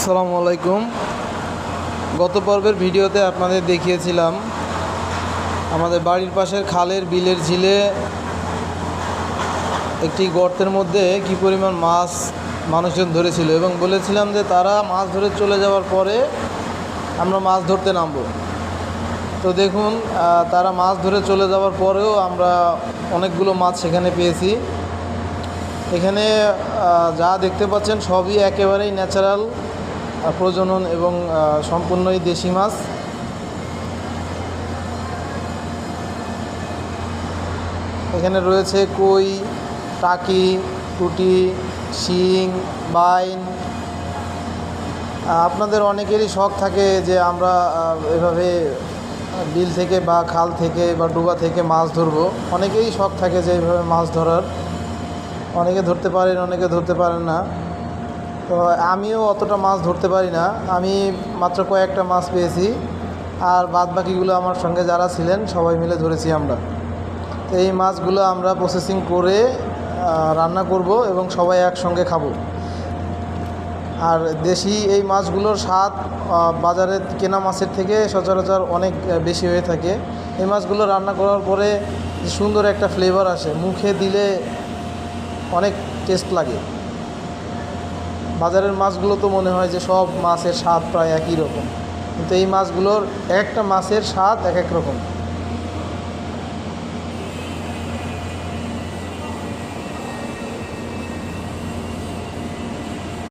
আসসালামু আলাইকুম। গত পর্বের ভিডিওতে আপনাদের দেখিয়েছিলাম আমাদের বাড়ির পাশের খালের বিলের ঝিলে একটি গর্তের মধ্যে কী পরিমাণ মাছ মানুষজন ধরেছিল এবং বলেছিলাম যে তারা মাছ ধরে চলে যাওয়ার পরে আমরা মাছ ধরতে নামব। তো দেখুন, তারা মাছ ধরে চলে যাওয়ার পরেও আমরা অনেকগুলো মাছ সেখানে পেয়েছি। এখানে যা দেখতে পাচ্ছেন সবই একেবারেই ন্যাচারাল প্রজনন এবং সম্পূর্ণই দেশি মাছ। এখানে রয়েছে কই, টাকি, পুঁটি, শিং, বাইন। আপনাদের অনেকেরই শখ থাকে যে আমরা এভাবে বিল থেকে বা খাল থেকে বা ডোবা থেকে মাছ ধরবো। অনেকেই শখ থাকে যে এইভাবে মাছ ধরার। অনেকে ধরতে পারেন, অনেকে ধরতে পারেন না। তো আমিও অতটা মাছ ধরতে পারি না, আমি মাত্র কয়েকটা মাছ পেয়েছি, আর বাদবাকিগুলো আমার সঙ্গে যারা ছিলেন সবাই মিলে ধরেছি আমরা। তো এই মাছগুলো আমরা প্রসেসিং করে রান্না করব এবং সবাই একসঙ্গে খাবো। আর দেশি এই মাছগুলোর স্বাদ বাজারে কেনা মাছের থেকে সচরাচর অনেক বেশি হয়ে থাকে। এই মাছগুলো রান্না করার পরে সুন্দর একটা ফ্লেভার আসে, মুখে দিলে অনেক টেস্ট লাগে। বাজারের মাছগুলো তো মনে হয় যে সব মাছের স্বাদ প্রায় একই রকম, কিন্তু এই মাছগুলোর একটা মাছের স্বাদ এক এক রকম।